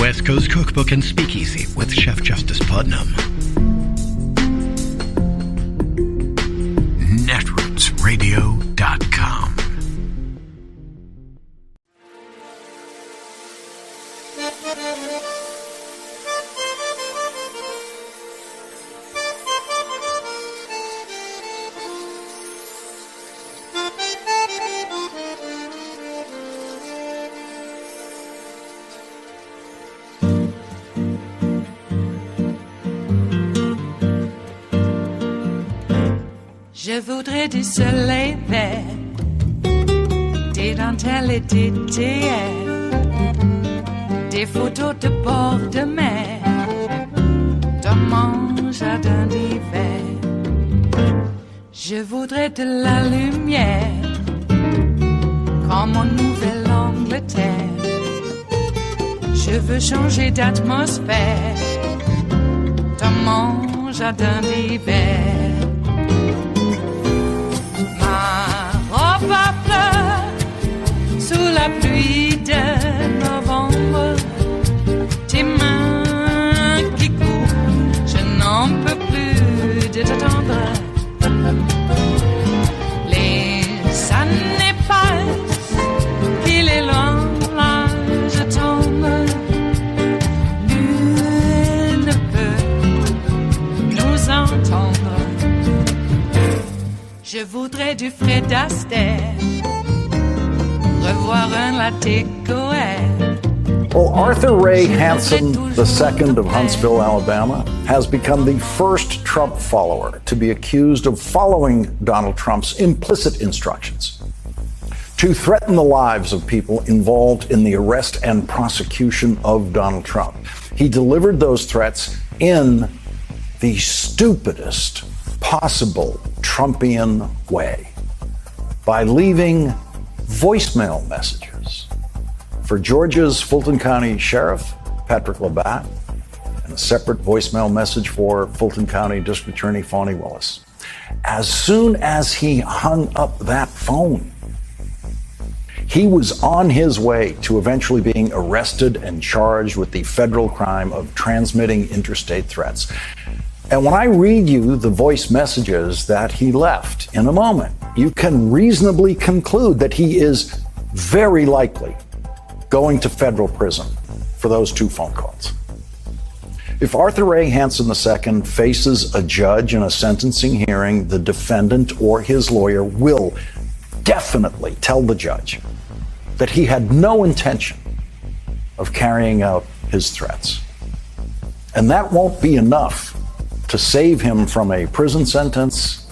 West Coast Cookbook and Speakeasy with Chef Justice Putnam. netrootsradio.com. Je voudrais du soleil vert, des dentelles et des théières, des photos de bord de mer, dans mon jardin d'hiver. Je voudrais de la lumière, comme en Nouvelle-Angleterre. Je veux changer d'atmosphère, dans mon jardin d'hiver. À fleurs sous la pluie de novembre, tes mains qui courent, je n'en peux plus de t'attendre. Les années passent, qu'il est loin, là je tombe. Nul ne peut nous entendre. Je voudrais du Fred Astaire, revoir un latte Goël. Well, Arthur Ray Hansen II of Huntsville, Alabama, has become the first Trump follower to be accused of following Donald Trump's implicit instructions to threaten the lives of people involved in the arrest and prosecution of Donald Trump. He delivered those threats in the stupidest possible Trumpian way by leaving voicemail messages for Georgia's Fulton County Sheriff, Patrick Labatt, and a separate voicemail message for Fulton County District Attorney Fani Willis. As soon as he hung up that phone, he was on his way to eventually being arrested and charged with the federal crime of transmitting interstate threats. And when I read you the voice messages that he left in a moment, you can reasonably conclude that he is very likely going to federal prison for those two phone calls. If Arthur Ray Hansen II faces a judge in a sentencing hearing, the defendant or his lawyer will definitely tell the judge that he had no intention of carrying out his threats. And that won't be enough to save him from a prison sentence,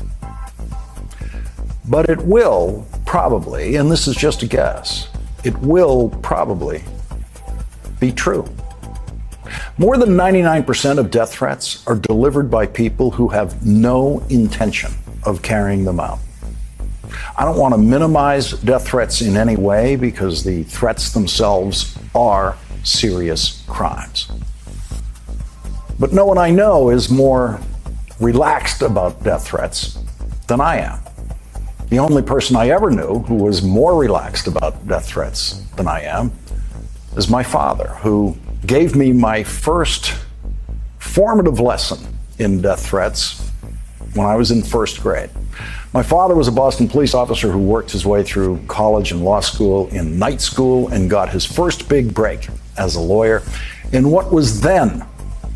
but it will probably, and this is just a guess, it will probably be true. More than 99% of death threats are delivered by people who have no intention of carrying them out. I don't want to minimize death threats in any way because the threats themselves are serious crimes. But no one I know is more relaxed about death threats than I am. The only person I ever knew who was more relaxed about death threats than I am is my father, who gave me my first formative lesson in death threats when I was in first grade. My father was a Boston police officer who worked his way through college and law school in night school and got his first big break as a lawyer in what was then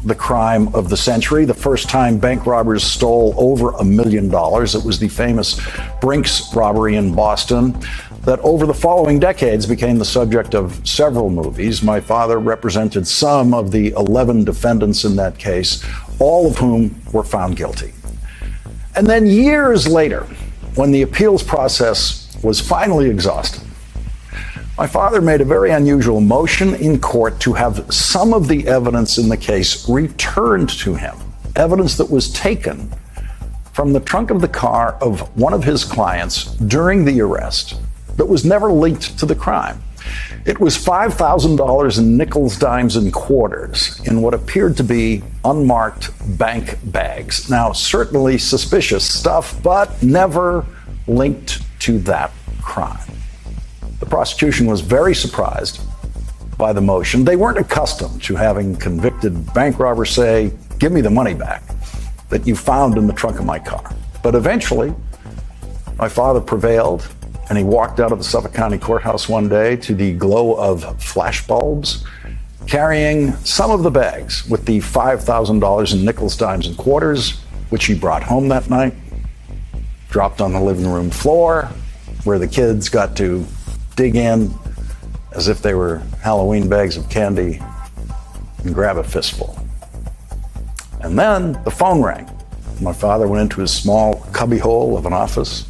the crime of the century, the first time bank robbers stole over $1 million. It was the famous Brinks robbery in Boston that over the following decades became the subject of several movies. My father represented some of the 11 defendants in that case, all of whom were found guilty. And then years later, when the appeals process was finally exhausted, my father made a very unusual motion in court to have some of the evidence in the case returned to him, evidence that was taken from the trunk of the car of one of his clients during the arrest that was never linked to the crime. It was $5,000 in nickels, dimes, and quarters in what appeared to be unmarked bank bags. Now, certainly suspicious stuff, but never linked to that crime. The prosecution was very surprised by the motion. They weren't accustomed to having convicted bank robbers say, "Give me the money back that you found in the trunk of my car." But eventually, my father prevailed, and he walked out of the Suffolk County Courthouse one day to the glow of flashbulbs, carrying some of the bags with the $5,000 in nickels, dimes, and quarters, which he brought home that night, dropped on the living room floor, where the kids got to dig in as if they were Halloween bags of candy and grab a fistful. And then the phone rang. My father went into his small cubbyhole of an office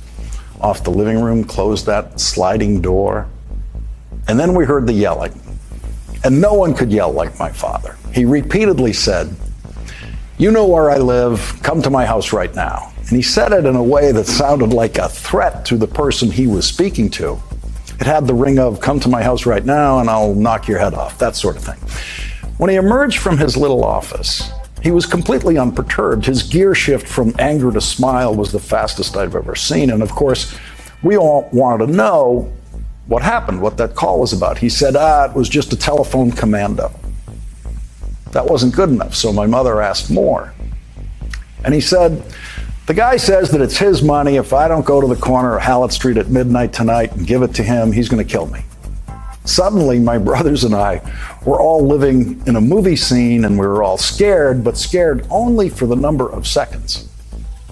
off the living room, closed that sliding door, and then we heard the yelling. And no one could yell like my father. He repeatedly said, "You know where I live, come to my house right now." And he said it in a way that sounded like a threat to the person he was speaking to. It had the ring of, "Come to my house right now and I'll knock your head off," that sort of thing. When he emerged from his little office, he was completely unperturbed. His gear shift from anger to smile was the fastest I've ever seen. And of course, we all wanted to know what happened, what that call was about. He said, it was just a telephone commando. That wasn't good enough, so my mother asked more. And he said, "The guy says that it's his money. If I don't go to the corner of Hallett Street at midnight tonight and give it to him, he's going to kill me." Suddenly, my brothers and I were all living in a movie scene, and we were all scared, but scared only for the number of seconds.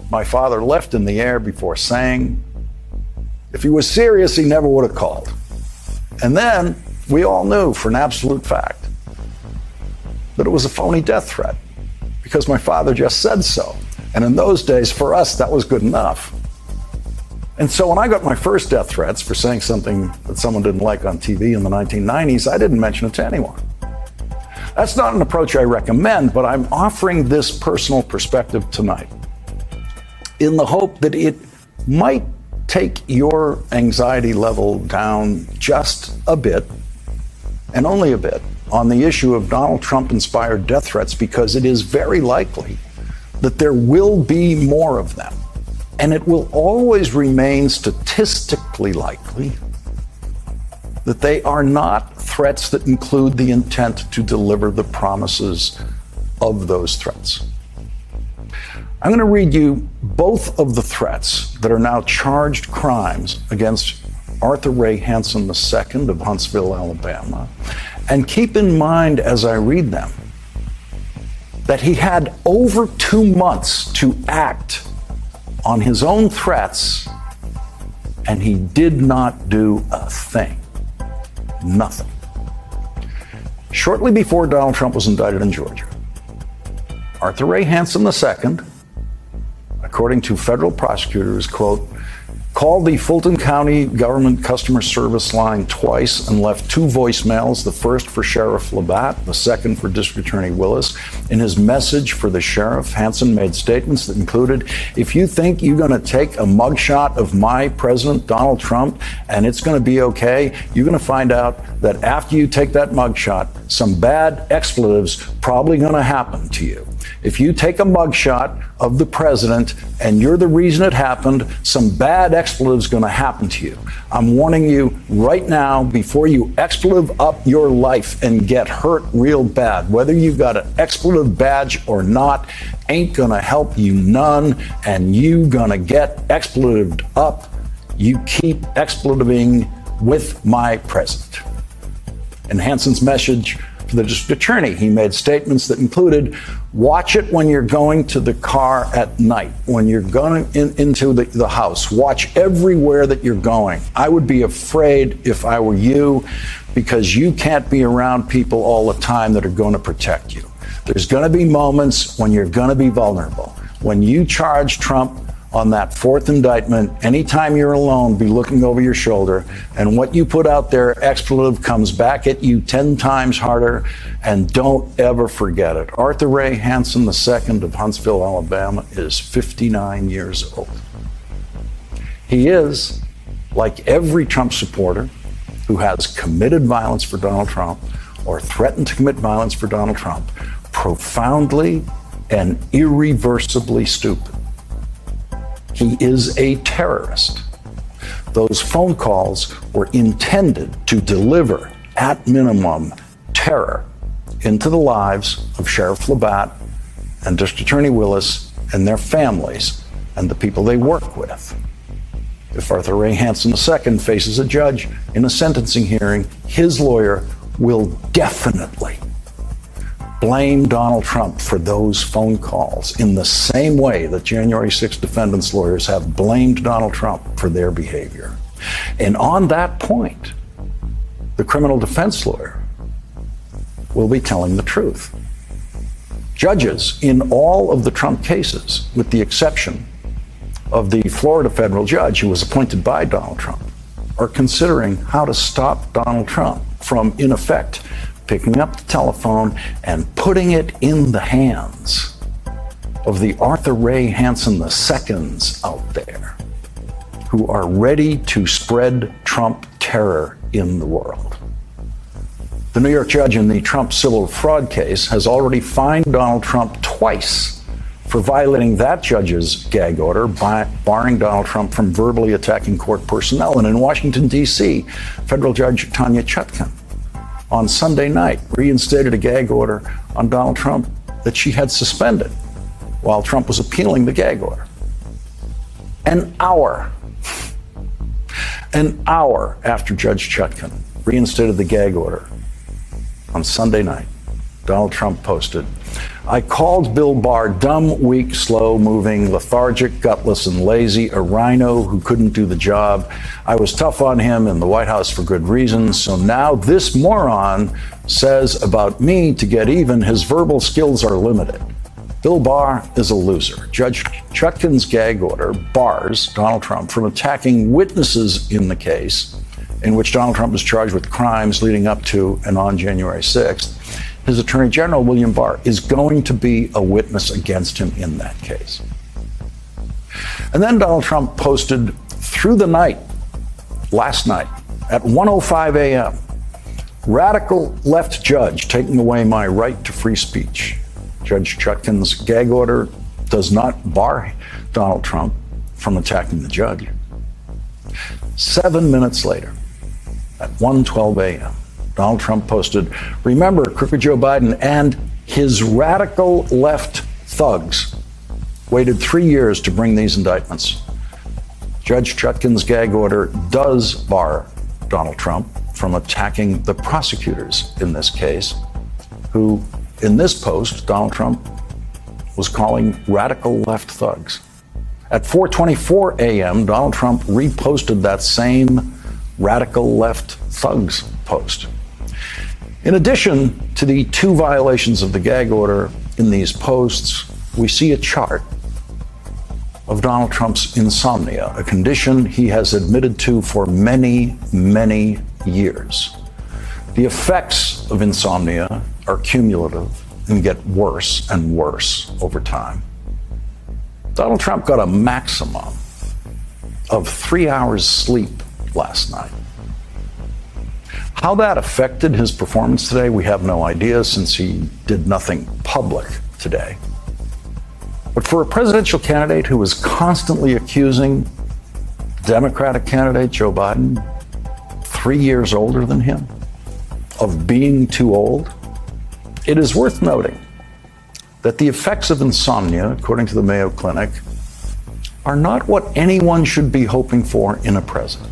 My father left in the air before saying, if he was serious, he never would have called. And then we all knew for an absolute fact that it was a phony death threat, because my father just said so. And in those days, for us, that was good enough. And so when I got my first death threats for saying something that someone didn't like on TV in the 1990s, I didn't mention it to anyone. That's not an approach I recommend, but I'm offering this personal perspective tonight in the hope that it might take your anxiety level down just a bit, and only a bit, on the issue of Donald Trump-inspired death threats, because it is very likely that there will be more of them. And it will always remain statistically likely that they are not threats that include the intent to deliver the promises of those threats. I'm going to read you both of the threats that are now charged crimes against Arthur Ray Hansen II of Huntsville, Alabama. And keep in mind as I read them that he had over 2 months to act on his own threats, and he did not do a thing. Nothing. Shortly before Donald Trump was indicted in Georgia, Arthur Ray Hansen II, according to federal prosecutors, quote, called the Fulton County Government Customer Service line twice and left 2 voicemails, the first for Sheriff Labatt, the second for District Attorney Willis. In his message for the sheriff, Hansen made statements that included, "If you think you're going to take a mugshot of my president, Donald Trump, and it's going to be okay, you're going to find out that after you take that mugshot, some bad expletives probably going to happen to you. If you take a mugshot of the president and you're the reason it happened, some bad expletives going to happen to you. I'm warning you right now before you expletive up your life and get hurt real bad. Whether you got an expletive badge or not ain't going to help you none, and you going to get expletived up. You keep expletiving with my president." In Hansen's message for the district attorney, he made statements that included, watch it when you're going to the car at night, when you're going into the house. Watch everywhere that you're going. I would be afraid if I were you, because you can't be around people all the time that are going to protect you. There's going to be moments when you're going to be vulnerable. When you charge Trump on that 4th indictment, anytime you're alone, be looking over your shoulder, and what you put out there, expletive, comes back at you 10 times harder, and don't ever forget it. Arthur Ray Hansen II of Huntsville, Alabama is 59 years old. He is, like every Trump supporter who has committed violence for Donald Trump or threatened to commit violence for Donald Trump, profoundly and irreversibly stupid. He is a terrorist. Those phone calls were intended to deliver, at minimum, terror into the lives of Sheriff Labatt and District Attorney Willis and their families and the people they work with. If Arthur Ray Hansen II faces a judge in a sentencing hearing, his lawyer will definitely blame Donald Trump for those phone calls in the same way that January 6 defendants' lawyers have blamed Donald Trump for their behavior. And on that point, the criminal defense lawyer will be telling the truth. Judges in all of the Trump cases, with the exception of the Florida federal judge who was appointed by Donald Trump, are considering how to stop Donald Trump from, in effect, picking up the telephone and putting it in the hands of the Arthur Ray Hansen IIs out there who are ready to spread Trump terror in the world. The New York judge in the Trump civil fraud case has already fined Donald Trump twice for violating that judge's gag order, barring Donald Trump from verbally attacking court personnel. And in Washington, D.C., federal judge Tanya Chutkan on Sunday night reinstated a gag order on Donald Trump that she had suspended while Trump was appealing the gag order. An hour after Judge Chutkan reinstated the gag order on Sunday night, Donald Trump posted, "I called Bill Barr dumb, weak, slow-moving, lethargic, gutless, and lazy, a rhino who couldn't do the job. I was tough on him in the White House for good reasons, so now this moron says about me to get even, his verbal skills are limited. Bill Barr is a loser." Judge Chutkan's gag order bars Donald Trump from attacking witnesses in the case in which Donald Trump was charged with crimes leading up to and on January 6th. His Attorney General, William Barr, is going to be a witness against him in that case. And then Donald Trump posted through the night, last night, at 1:05 a.m., "Radical left judge taking away my right to free speech." Judge Chutkan's gag order does not bar Donald Trump from attacking the judge. 7 minutes later, at 1:12 a.m., Donald Trump posted, "Remember, crooked Joe Biden and his radical left thugs waited 3 years to bring these indictments." Judge Chutkan's gag order does bar Donald Trump from attacking the prosecutors in this case, who, in this post, Donald Trump was calling radical left thugs. At 4:24 a.m., Donald Trump reposted that same radical left thugs post. In addition to the 2 violations of the gag order in these posts, we see a chart of Donald Trump's insomnia, a condition he has admitted to for many, many years. The effects of insomnia are cumulative and get worse and worse over time. Donald Trump got a maximum of 3 hours sleep last night. How that affected his performance today, we have no idea, since he did nothing public today. But for a presidential candidate who is constantly accusing the Democratic candidate, Joe Biden, 3 years older than him, of being too old, it is worth noting that the effects of insomnia, according to the Mayo Clinic, are not what anyone should be hoping for in a president.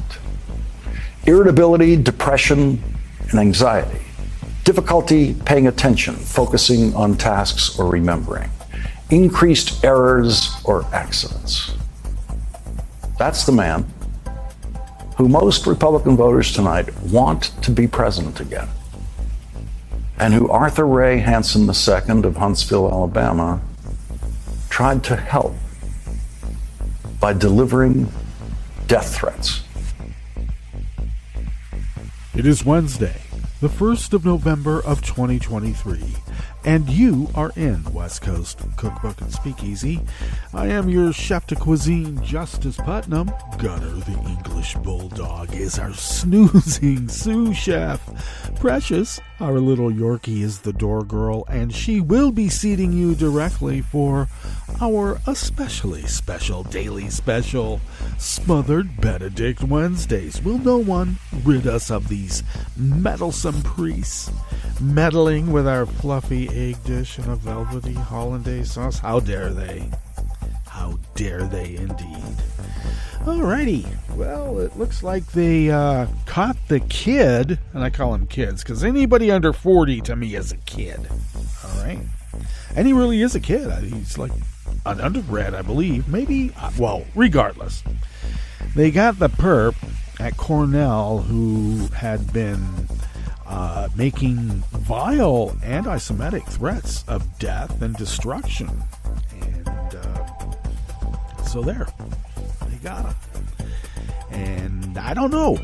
Irritability, depression, and anxiety, difficulty paying attention, focusing on tasks or remembering, increased errors or accidents. That's the man who most Republican voters tonight want to be president again, and who Arthur Ray Hansen II of Huntsville, Alabama, tried to help by delivering death threats. It is Wednesday, the 1st of November of 2023, and you are in West Coast Cookbook and Speakeasy. I am your chef de cuisine, Justice Putnam. Gunner, the English bulldog, is our snoozing sous chef. Precious, our little Yorkie, is the door girl, and she will be seating you directly for our especially special daily special, Smothered Benedict Wednesdays. Will no one rid us of these meddlesome priests? meddling with our fluffy egg dish and a velvety hollandaise sauce. How dare they? How dare they indeed. Alrighty. Well, it looks like they caught the kid, and I call him kids because anybody under 40 to me is a kid. Alright. And he really is a kid. He's like an undergrad, I believe. Maybe, well, regardless. They got the perp at Cornell who had been making vile anti-Semitic threats of death and destruction. And so there. They got him. And I don't know.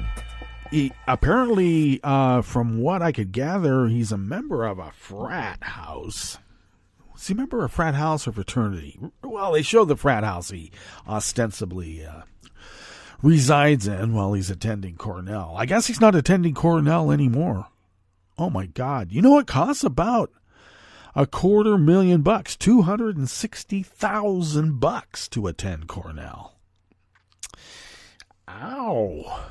He apparently, from what I could gather, he's a member of a frat house. Is he a member of a frat house or fraternity? Well, they show the frat house he ostensibly resides in while he's attending Cornell. I guess he's not attending Cornell anymore. Oh my God. You know it costs about $250,000, $260,000 to attend Cornell. Ow.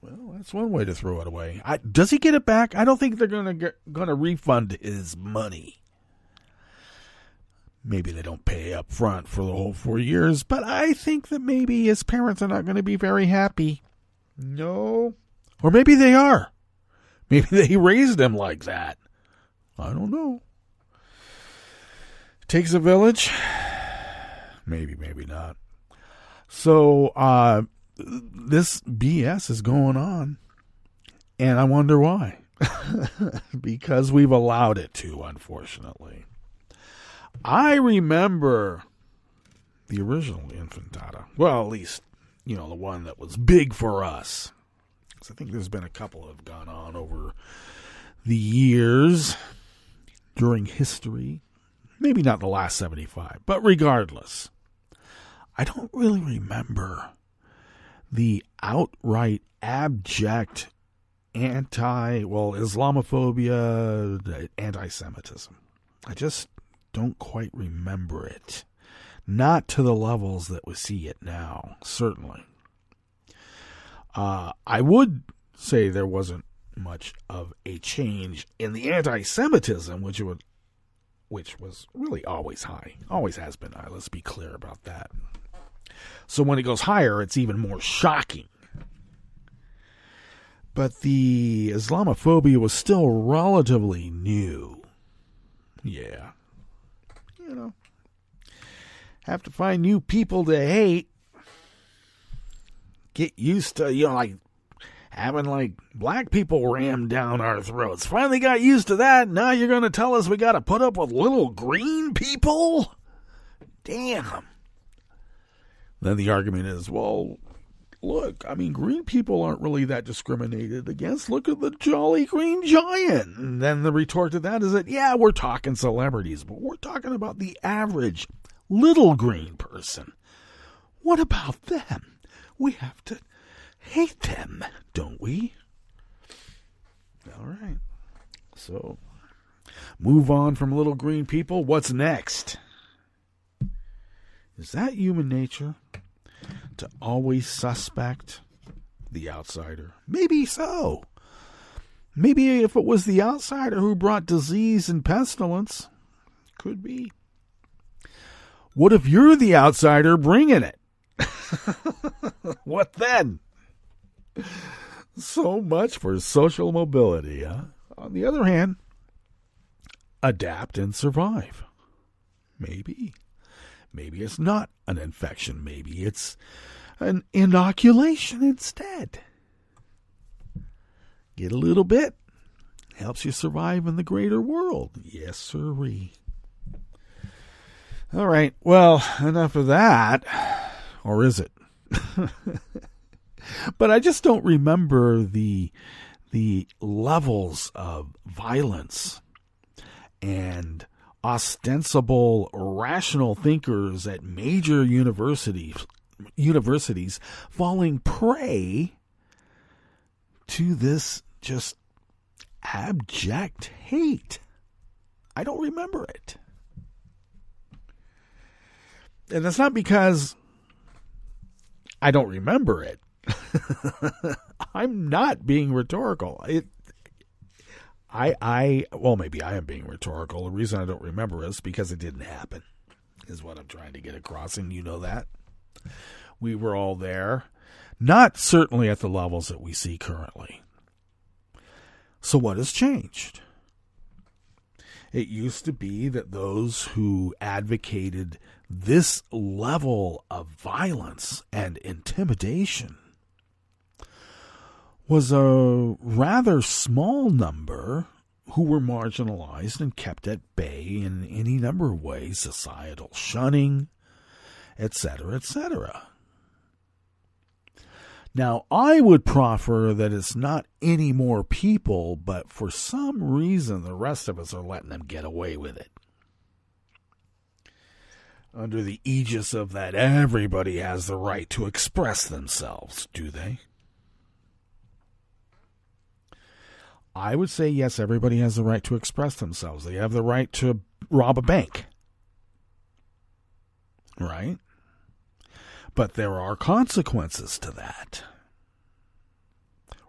Well, that's one way to throw it away. Does he get it back? I don't think they're going to refund his money. Maybe they don't pay up front for the whole 4 years, but I think that maybe his parents are not going to be very happy. No. Or maybe they are. Maybe they raised him like that. I don't know. Takes a village? Maybe, maybe not. So, this BS is going on, and I wonder why. Because we've allowed it to, unfortunately. I remember the original Infantata. Well, at least, the one that was big for us. Because I think there's been a couple that have gone on over the years during history. Maybe not the last 75, but regardless. I don't really remember the outright abject Islamophobia, anti-Semitism. I just don't quite remember it. Not to the levels that we see it now, certainly. I would say there wasn't much of a change in the anti-Semitism, which was really always high. Always has been high. Let's be clear about that. So when it goes higher, it's even more shocking. But the Islamophobia was still relatively new. Yeah. Have to find new people to hate. Get used to, having, black people rammed down our throats. Finally got used to that. Now you're going to tell us we got to put up with little green people? Damn. Then the argument is, well, look, green people aren't really that discriminated against. Look at the Jolly Green Giant. And then the retort to that is that, yeah, we're talking celebrities, but we're talking about the average little green person. What about them? We have to hate them, don't we? All right. So, move on from little green people. What's next? Is that human nature? To always suspect the outsider? Maybe so. Maybe if it was the outsider who brought disease and pestilence, could be. What if you're the outsider bringing it? What then? So much for social mobility, huh? On the other hand, adapt and survive. Maybe. Maybe it's not an infection. Maybe it's an inoculation instead. Get a little bit. Helps you survive in the greater world. Yes, sirree. All right. Well, enough of that. Or is it? But I just don't remember the levels of violence and ostensible rational thinkers at major universities falling prey to this just abject hate. I don't remember it. And that's not because I don't remember it. I'm not being rhetorical. Well, maybe I am being rhetorical. The reason I don't remember is because it didn't happen, is what I'm trying to get across, and you know that. We were all there. Not certainly at the levels that we see currently. So what has changed? It used to be that those who advocated this level of violence and intimidation was a rather small number who were marginalized and kept at bay in any number of ways, societal shunning, etc., etc. Now, I would proffer that it's not any more people, but for some reason the rest of us are letting them get away with it. Under the aegis of that everybody has the right to express themselves, do they? I would say, yes, everybody has the right to express themselves. They have the right to rob a bank. Right? But there are consequences to that.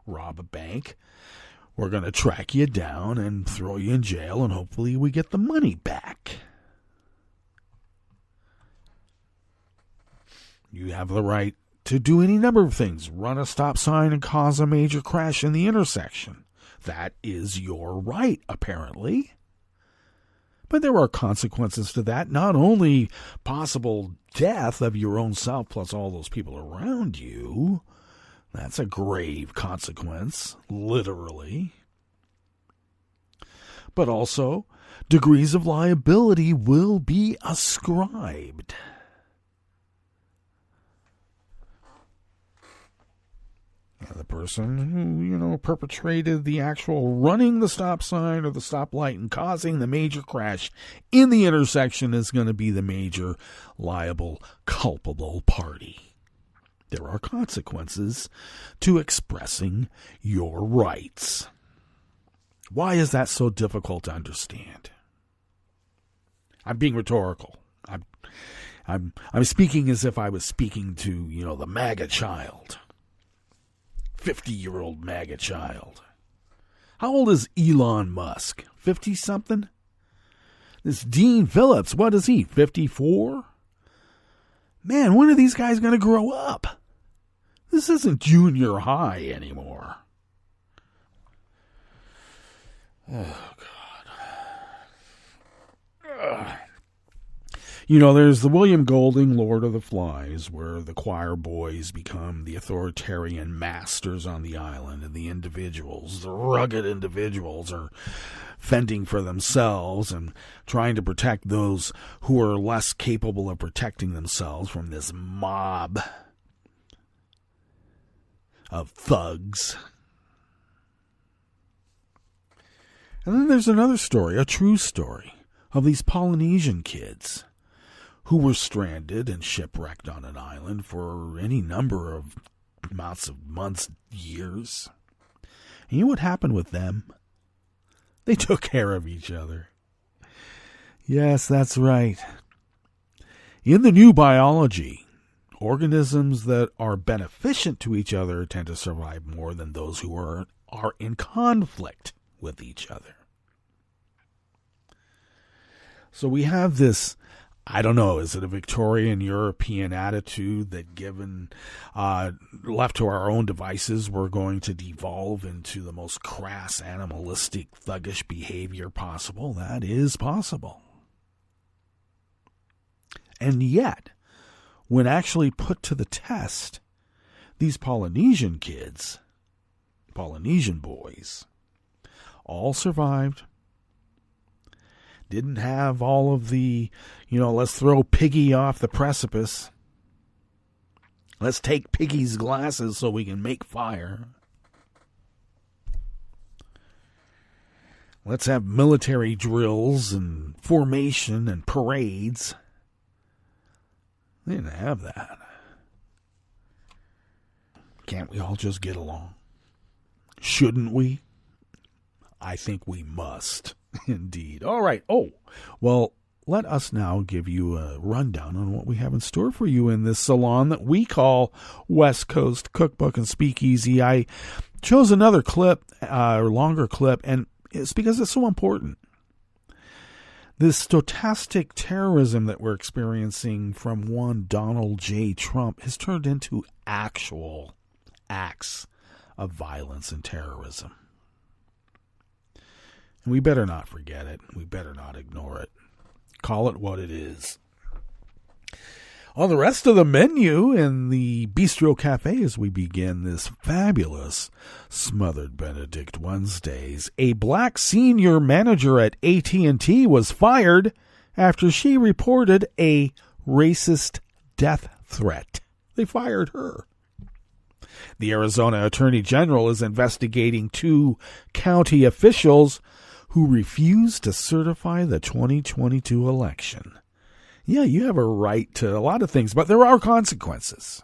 Rob a bank, we're going to track you down and throw you in jail, and hopefully we get the money back. You have the right to do any number of things. Run a stop sign and cause a major crash in the intersection. That is your right, apparently. But there are consequences to that. Not only possible death of your own self plus all those people around you. That's a grave consequence, literally. But also, degrees of liability will be ascribed. The person who, perpetrated the actual running the stop sign or the stoplight and causing the major crash in the intersection is going to be the major liable, culpable party. There are consequences to expressing your rights. Why is that so difficult to understand? I'm being rhetorical. I'm speaking as if I was speaking to, the MAGA child. 50-year-old MAGA child. How old is Elon Musk? 50-something? This Dean Phillips, what is he, 54? Man, when are these guys going to grow up? This isn't junior high anymore. Oh, God. There's the William Golding Lord of the Flies, where the choir boys become the authoritarian masters on the island, and the individuals, the rugged individuals, are fending for themselves and trying to protect those who are less capable of protecting themselves from this mob of thugs. And then there's another story, a true story, of these Polynesian kids who were stranded and shipwrecked on an island for any number of amounts of months, years. And you know what happened with them? They took care of each other. Yes, that's right. In the new biology, organisms that are beneficent to each other tend to survive more than those who are in conflict with each other. So we have this, I don't know, is it a Victorian European attitude that given left to our own devices, we're going to devolve into the most crass, animalistic, thuggish behavior possible? That is possible. And yet, when actually put to the test, these Polynesian kids, Polynesian boys, all survived. Didn't have all of the, let's throw Piggy off the precipice. Let's take Piggy's glasses so we can make fire. Let's have military drills and formation and parades. They didn't have that. Can't we all just get along? Shouldn't we? I think we must. Indeed. All right. Oh, well, let us now give you a rundown on what we have in store for you in this salon that we call West Coast Cookbook and Speakeasy. I chose another clip, or longer clip, and It's because it's so important. This stochastic terrorism that we're experiencing from one Donald J. Trump has turned into actual acts of violence and terrorism. And we better not forget it. We better not ignore it. Call it what it is. On the rest of the menu in the Bistro Cafe as we begin this fabulous Smothered Benedict Wednesdays, a black senior manager at AT&T was fired after she reported a racist death threat. They fired her. The Arizona Attorney General is investigating 2 county officials who refused to certify the 2022 election. Yeah, you have a right to a lot of things, but there are consequences.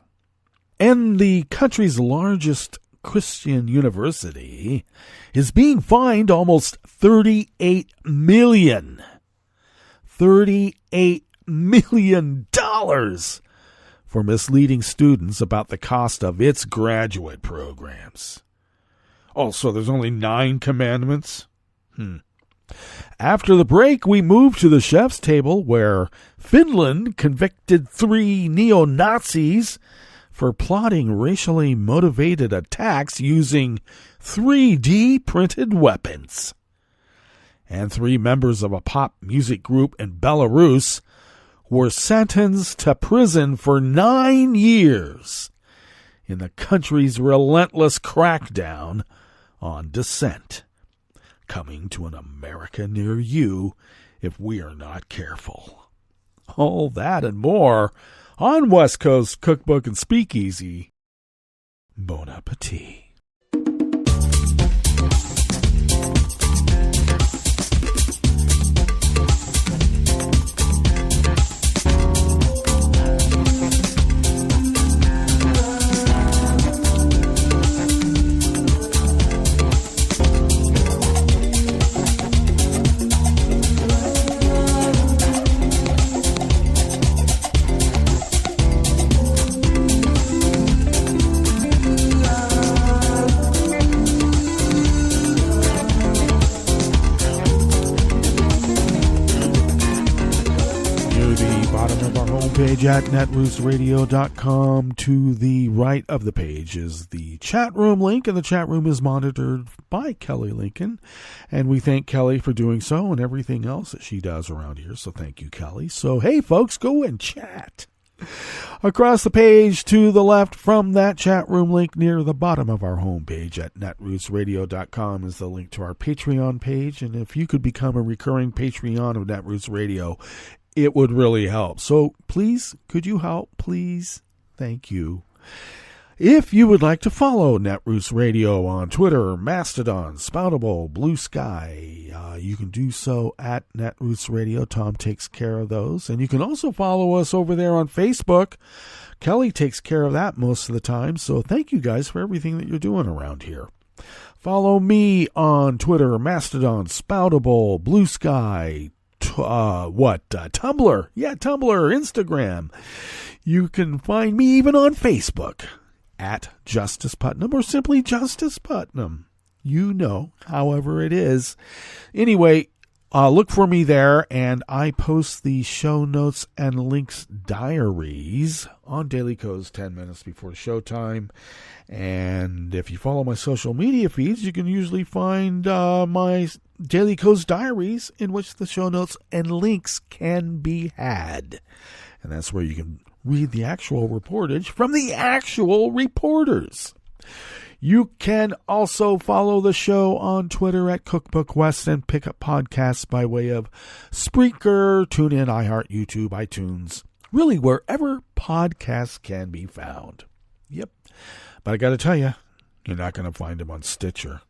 And the country's largest Christian university is being fined almost $38 million. $38 million for misleading students about the cost of its graduate programs. Oh, so there's only 9 commandments? After the break, we move to the chef's table where Finland convicted 3 neo-Nazis for plotting racially motivated attacks using 3D printed weapons. And 3 members of a pop music group in Belarus were sentenced to prison for 9 years in the country's relentless crackdown on dissent. Coming to an America near you if we are not careful. All that and more on West Coast Cookbook and Speakeasy. Bon appetit. Page at netrootsradio.com. To the right of the page is the chat room link, and the chat room is monitored by Kelly Lincoln, and we thank Kelly for doing so and everything else that she does around here, so thank you, Kelly. So hey folks, go and chat. Across the page to the left from that chat room link near the bottom of our homepage at netrootsradio.com is the link to our Patreon page, and if you could become a recurring Patreon of Netroots Radio, it would really help. So please, could you help? Please. Thank you. If you would like to follow Netroots Radio on Twitter, Mastodon, Spoutable, Blue Sky, you can do so at Netroots Radio. Tom takes care of those. And you can also follow us over there on Facebook. Kelly takes care of that most of the time. So thank you guys for everything that you're doing around here. Follow me on Twitter, Mastodon, Spoutable, Blue Sky, Tumblr. Yeah, Tumblr, Instagram. You can find me even on Facebook at Justice Putnam or simply Justice Putnam. You know, however it is. Anyway, look for me there, and I post the show notes and links diaries on Daily Codes 10 minutes before showtime. And if you follow my social media feeds, you can usually find my Daily Codes diaries in which the show notes and links can be had. And that's where you can read the actual reportage from the actual reporters. You can also follow the show on Twitter at Cookbook West and pick up podcasts by way of Spreaker, TuneIn, iHeart, YouTube, iTunes, really wherever podcasts can be found. Yep. But I got to tell you, you're not going to find them on Stitcher.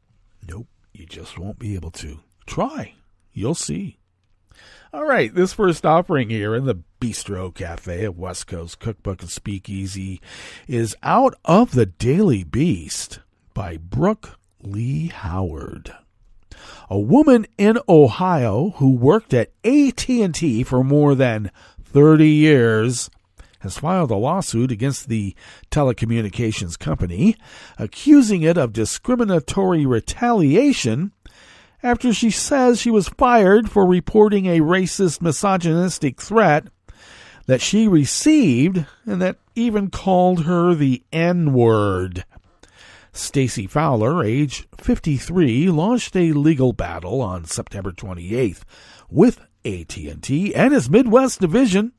Nope, you just won't be able to. Try. You'll see. All right, this first offering here in the Bistro Cafe at West Coast Cookbook and Speakeasy is Out of the Daily Beast by Brooke Lee Howard. A woman in Ohio who worked at AT&T for more than 30 years has filed a lawsuit against the telecommunications company, accusing it of discriminatory retaliation after she says she was fired for reporting a racist, misogynistic threat that she received and that even called her the N-word. Stacey Fowler, age 53, launched a legal battle on September 28th with AT&T and its Midwest division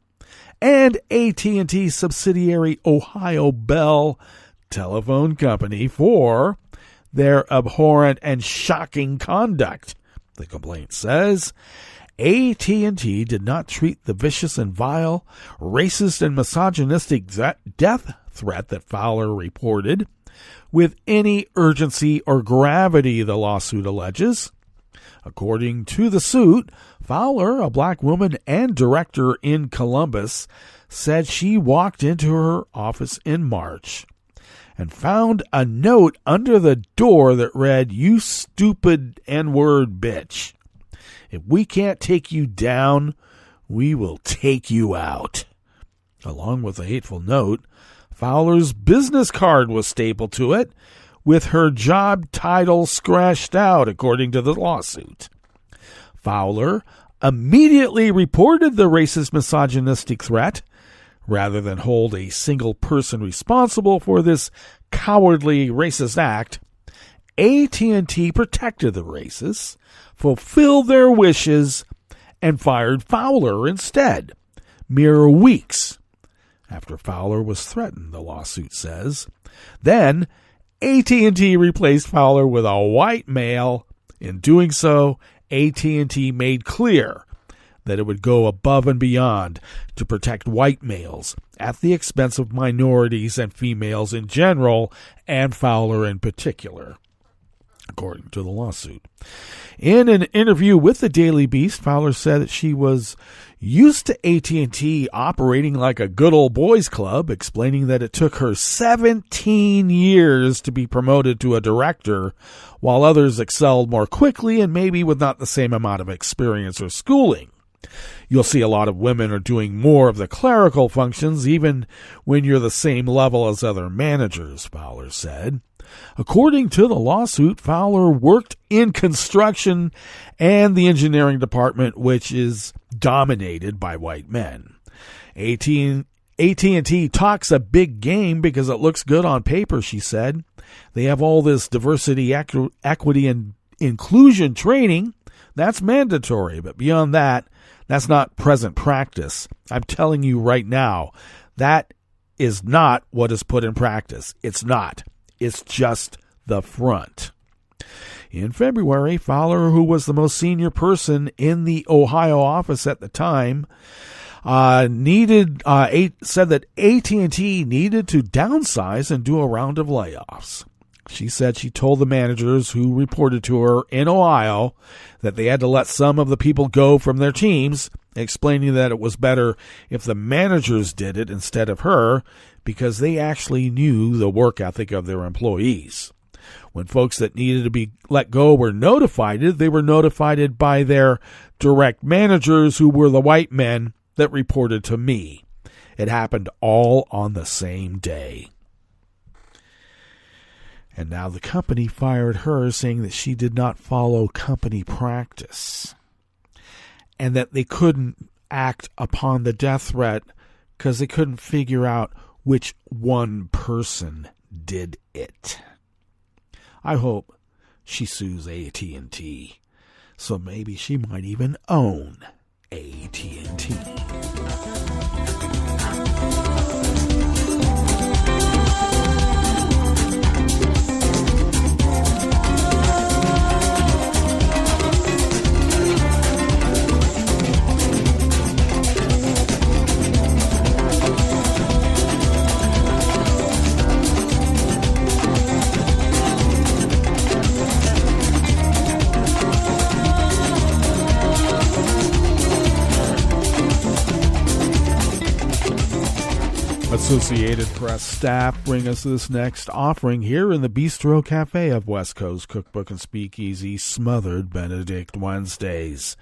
and AT&T subsidiary Ohio Bell Telephone Company for their abhorrent and shocking conduct. The complaint says AT&T did not treat the vicious and vile, racist and misogynistic death threat that Fowler reported with any urgency or gravity, the lawsuit alleges. According to the suit, Fowler, a black woman and director in Columbus, said she walked into her office in March and found a note under the door that read, "You stupid N-word bitch. If we can't take you down, we will take you out." Along with a hateful note, Fowler's business card was stapled to it, with her job title scratched out, according to the lawsuit. Fowler immediately reported the racist, misogynistic threat, rather than hold a single person responsible for this cowardly racist act. AT&T protected the racists, fulfilled their wishes, and fired Fowler instead, mere weeks after Fowler was threatened, the lawsuit says. Then AT&T replaced Fowler with a white male. In doing so, AT&T made clear that it would go above and beyond to protect white males at the expense of minorities and females in general, and Fowler in particular, according to the lawsuit. In an interview with the Daily Beast, Fowler said that she was used to AT&T operating like a good old boys club, explaining that it took her 17 years to be promoted to a director, while others excelled more quickly and maybe with not the same amount of experience or schooling. You'll see a lot of women are doing more of the clerical functions even when you're the same level as other managers, Fowler said. According to the lawsuit, Fowler worked in construction and the engineering department, which is dominated by white men. AT&T talks a big game because it looks good on paper, she said. They have all this diversity, equity, and inclusion training. That's mandatory, but beyond that, that's not present practice. I'm telling you right now, that is not what is put in practice. It's not. It's just the front. In February, Fowler, who was the most senior person in the Ohio office at the time, said that AT&T needed to downsize and do a round of layoffs. She said she told the managers who reported to her in Ohio that they had to let some of the people go from their teams, explaining that it was better if the managers did it instead of her because they actually knew the work ethic of their employees. When folks that needed to be let go were notified, they were notified by their direct managers, who were the white men that reported to me. It happened all on the same day. And now the company fired her, saying that she did not follow company practice and that they couldn't act upon the death threat because they couldn't figure out which one person did it. I hope she sues AT&T, so maybe she might even own AT&T. Associated Press staff bring us this next offering here in the Bistro Cafe of West Coast Cookbook and Speakeasy, Smothered Benedict Wednesdays.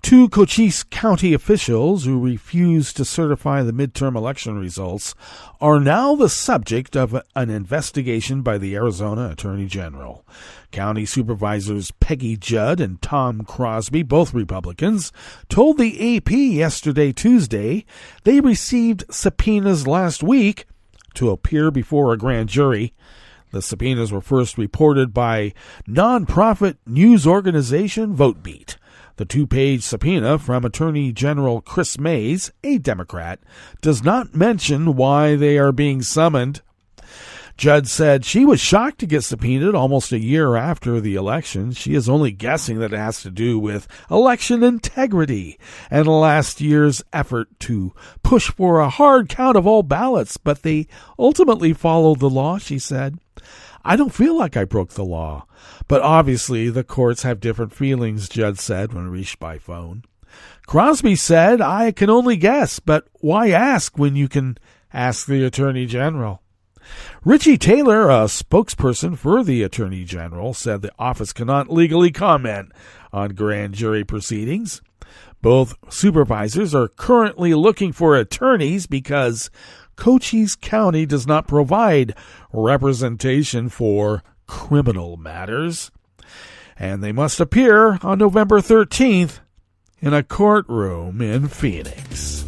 2 Cochise County officials who refused to certify the midterm election results are now the subject of an investigation by the Arizona Attorney General. County Supervisors Peggy Judd and Tom Crosby, both Republicans, told the AP yesterday, Tuesday, they received subpoenas last week to appear before a grand jury. The subpoenas were first reported by nonprofit news organization VoteBeat. The 2-page subpoena from Attorney General Chris Mays, a Democrat, does not mention why they are being summoned. Judd said she was shocked to get subpoenaed almost a year after the election. She is only guessing that it has to do with election integrity and last year's effort to push for a hard count of all ballots, but they ultimately followed the law, she said. I don't feel like I broke the law, but obviously the courts have different feelings, Judd said when reached by phone. Crosby said, I can only guess, but why ask when you can ask the Attorney General? Richie Taylor, a spokesperson for the Attorney General, said the office cannot legally comment on grand jury proceedings. Both supervisors are currently looking for attorneys because Cochise County does not provide representation for criminal matters, and they must appear on November 13th in a courtroom in Phoenix.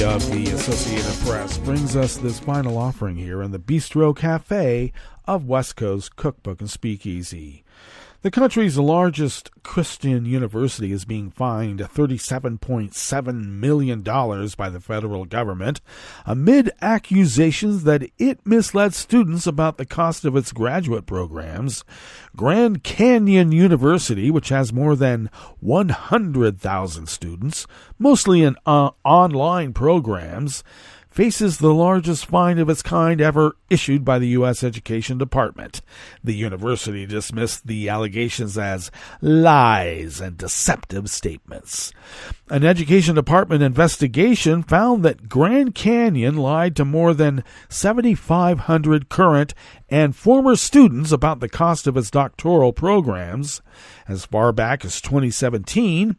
Of the Associated Press brings us this final offering here in the Bistro Cafe of West Coast Cookbook and Speakeasy. The country's largest Christian university is being fined $37.7 million by the federal government amid accusations that it misled students about the cost of its graduate programs. Grand Canyon University, which has more than 100,000 students, mostly in online programs, faces the largest fine of its kind ever issued by the U.S. Education Department. The university dismissed the allegations as lies and deceptive statements. An Education Department investigation found that Grand Canyon lied to more than 7,500 current and former students about the cost of its doctoral programs. As far back as 2017,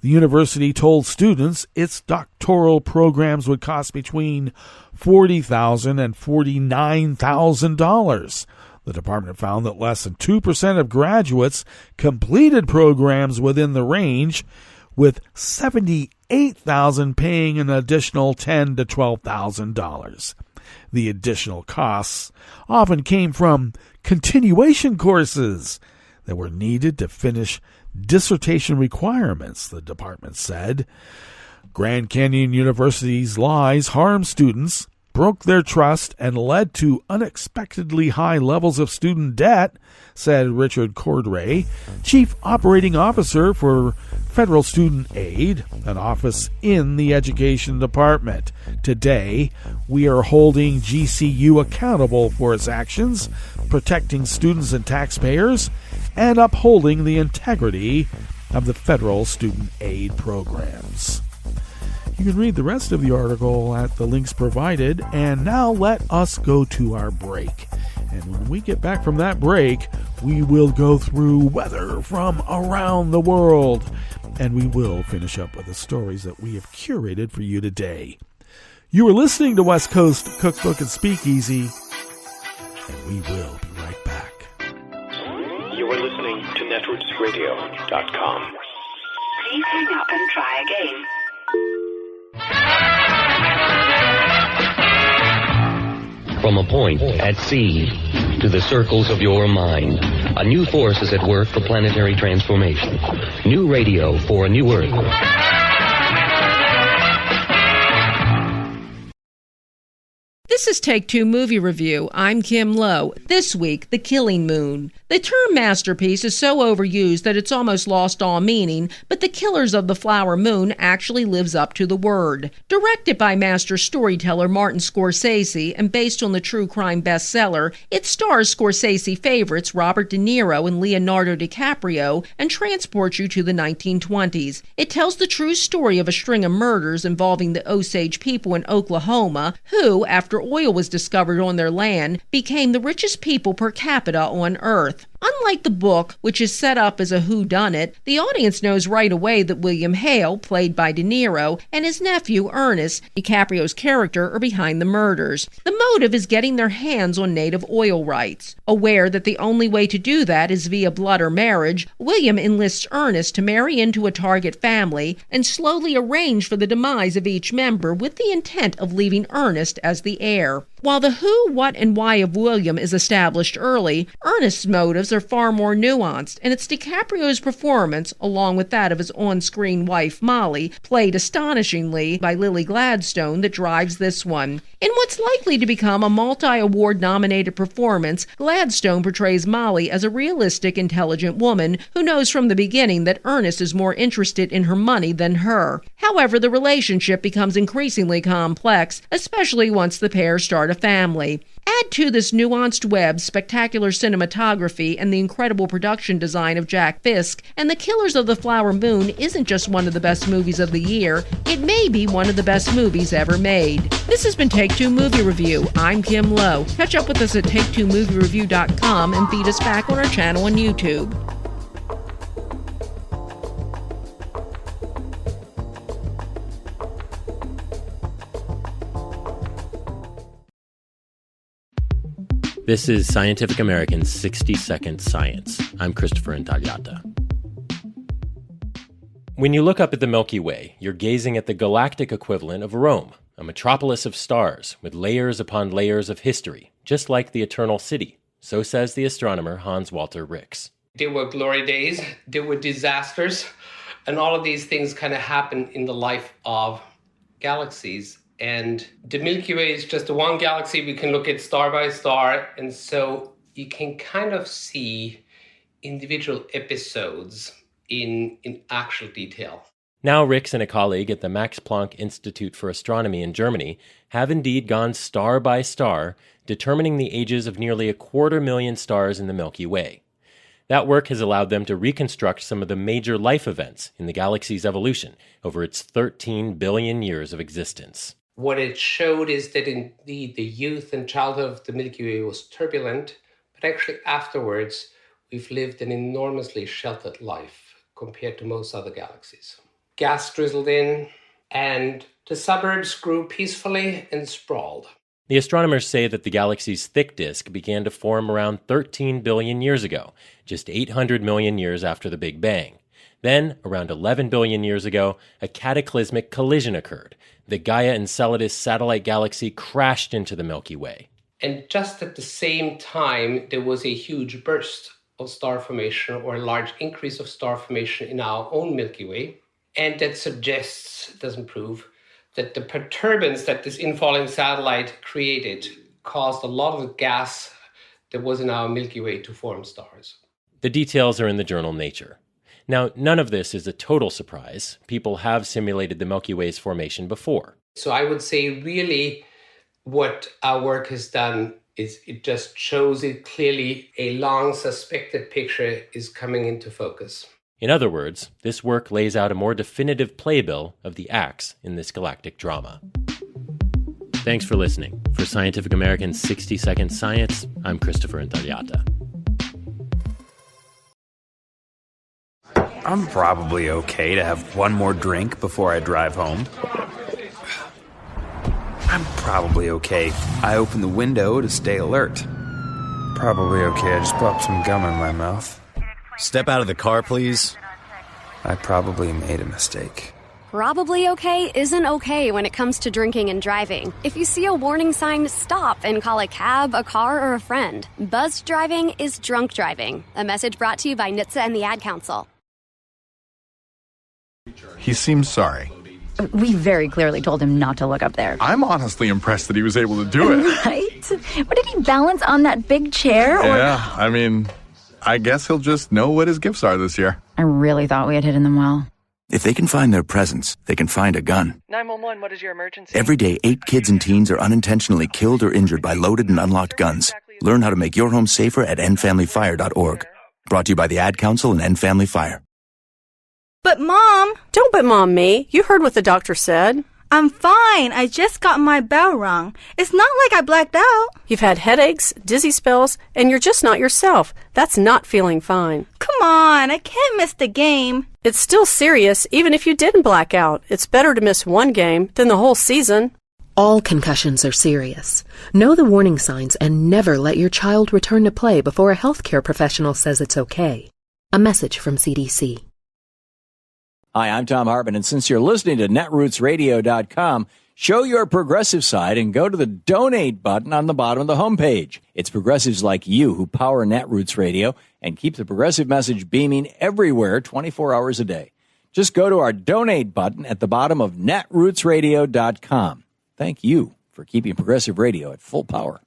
the university told students its doctoral programs would cost between $40,000 and $49,000. The department found that less than 2% of graduates completed programs within the range, with 78,000 paying an additional $10,000 to $12,000. The additional costs often came from continuation courses that were needed to finish dissertation requirements, the department said. Grand Canyon University's lies harmed students, broke their trust, and led to unexpectedly high levels of student debt, said Richard Cordray, Chief Operating Officer for Federal Student Aid, an office in the Education Department. Today, we are holding GCU accountable for its actions, protecting students and taxpayers, and upholding the integrity of the federal student aid programs. You can read the rest of the article at the links provided. And now let us go to our break. And when we get back from that break, we will go through weather from around the world. And we will finish up with the stories that we have curated for you today. You are listening to West Coast Cookbook and Speakeasy. And we will be right back. edwardsradio.com. Please hang up and try again. From a point at sea to the circles of your mind, a new force is at work for planetary transformation. New radio for a new Earth. This is Take Two Movie Review. I'm Kim Lowe. This week, The Killing Moon. The term masterpiece is so overused that it's almost lost all meaning, but The Killers of the Flower Moon actually lives up to the word. Directed by master storyteller Martin Scorsese and based on the true crime bestseller, it stars Scorsese favorites Robert De Niro and Leonardo DiCaprio and transports you to the 1920s. It tells the true story of a string of murders involving the Osage people in Oklahoma who, after oil was discovered on their land, became the richest people per capita on Earth. Unlike the book, which is set up as a whodunit, the audience knows right away that William Hale, played by De Niro, and his nephew, Ernest, DiCaprio's character, are behind the murders. The motive is getting their hands on native oil rights. Aware that the only way to do that is via blood or marriage, William enlists Ernest to marry into a target family and slowly arrange for the demise of each member with the intent of leaving Ernest as the heir. While the who, what, and why of William is established early, Ernest's motives are far more nuanced, and it's DiCaprio's performance, along with that of his on-screen wife Molly, played astonishingly by Lily Gladstone, that drives this one. In what's likely to become a multi-award nominated performance, Gladstone portrays Molly as a realistic, intelligent woman who knows from the beginning that Ernest is more interested in her money than her. However, the relationship becomes increasingly complex, especially once the pair start a family. Add to this nuanced web, spectacular cinematography, and the incredible production design of Jack Fisk, and The Killers of the Flower Moon isn't just one of the best movies of the year, it may be one of the best movies ever made. This has been Take Two Movie Review. I'm Kim Lowe. Catch up with us at TakeTwoMovieReview.com and feed us back on our channel on YouTube. This is Scientific American's 60-Second Science. I'm Christopher Intagliata. When you look up at the Milky Way, you're gazing at the galactic equivalent of Rome, a metropolis of stars with layers upon layers of history, just like the Eternal City. So says the astronomer Hans Walter Rix. There were glory days, there were disasters, and all of these things kind of happen in the life of galaxies. And the Milky Way is just one galaxy. We can look at star by star. And so you can kind of see individual episodes in actual detail. Now Rix and a colleague at the Max Planck Institute for Astronomy in Germany have indeed gone star by star, determining the ages of nearly 250,000 stars in the Milky Way. That work has allowed them to reconstruct some of the major life events in the galaxy's evolution over its 13 billion years of existence. What it showed is that indeed the youth and childhood of the Milky Way was turbulent, but actually afterwards we've lived an enormously sheltered life compared to most other galaxies. Gas drizzled in, and the suburbs grew peacefully and sprawled. The astronomers say that the galaxy's thick disk began to form around 13 billion years ago, just 800 million years after the Big Bang. Then, around 11 billion years ago, a cataclysmic collision occurred. The Gaia Enceladus satellite galaxy crashed into the Milky Way. And just at the same time, there was a huge burst of star formation, or a large increase of star formation in our own Milky Way. And that suggests, doesn't prove, that the perturbance that this infalling satellite created caused a lot of the gas that was in our Milky Way to form stars. The details are in the journal Nature. Now, none of this is a total surprise. People have simulated the Milky Way's formation before. So I would say really what our work has done is it just shows it clearly. A long suspected picture is coming into focus. In other words, this work lays out a more definitive playbill of the acts in this galactic drama. Thanks for listening. For Scientific American's 60-Second Science, I'm Christopher Intagliata. I'm probably okay to have one more drink before I drive home. I'm probably okay. I open the window to stay alert. Probably okay. I just popped some gum in my mouth. Step out of the car, please. I probably made a mistake. Probably okay isn't okay when it comes to drinking and driving. If you see a warning sign, stop and call a cab, a car, or a friend. Buzzed driving is drunk driving. A message brought to you by NHTSA and the Ad Council. He seems sorry. We very clearly told him not to look up there. I'm honestly impressed that he was able to do it. Right? What, did he balance on that big chair? Yeah, I mean, I guess he'll just know what his gifts are this year. I really thought we had hidden them well. If they can find their presents, they can find a gun. 911, what is your emergency? Every day, 8 kids and teens are unintentionally killed or injured by loaded and unlocked guns. Learn how to make your home safer at endfamilyfire.org. Brought to you by the Ad Council and End Family Fire. But Mom! Don't but Mom me. You heard what the doctor said. I'm fine. I just got my bell rung. It's not like I blacked out. You've had headaches, dizzy spells, and you're just not yourself. That's not feeling fine. Come on, I can't miss the game. It's still serious, even if you didn't black out. It's better to miss one game than the whole season. All concussions are serious. Know the warning signs and never let your child return to play before a healthcare professional says it's okay. A message from CDC. Hi, I'm Tom Hartman, and since you're listening to netrootsradio.com, show your progressive side and go to the donate button on the bottom of the homepage. It's progressives like you who power Netroots Radio and keep the progressive message beaming everywhere 24 hours a day. Just go to our donate button at the bottom of netrootsradio.com. Thank you for keeping progressive radio at full power.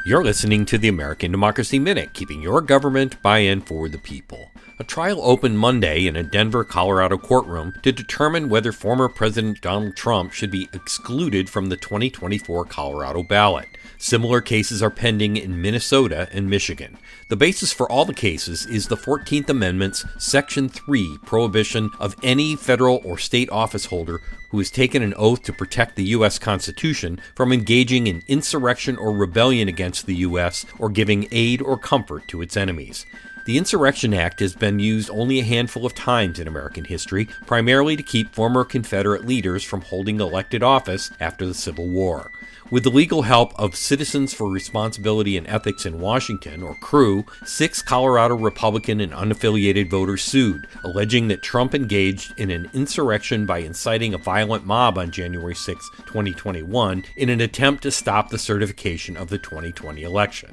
You're listening to the American Democracy Minute, keeping your government buy-in for the people. A trial opened Monday in a Denver, Colorado courtroom to determine whether former President Donald Trump should be excluded from the 2024 Colorado ballot. Similar cases are pending in Minnesota and Michigan. The basis for all the cases is the 14th Amendment's Section 3 prohibition of any federal or state office holder who has taken an oath to protect the U.S. Constitution from engaging in insurrection or rebellion against the U.S. or giving aid or comfort to its enemies. The Insurrection Act has been used only a handful of times in American history, primarily to keep former Confederate leaders from holding elected office after the Civil War. With the legal help of Citizens for Responsibility and Ethics in Washington, or CREW, 6 Colorado Republican and unaffiliated voters sued, alleging that Trump engaged in an insurrection by inciting a violent mob on January 6, 2021, in an attempt to stop the certification of the 2020 election.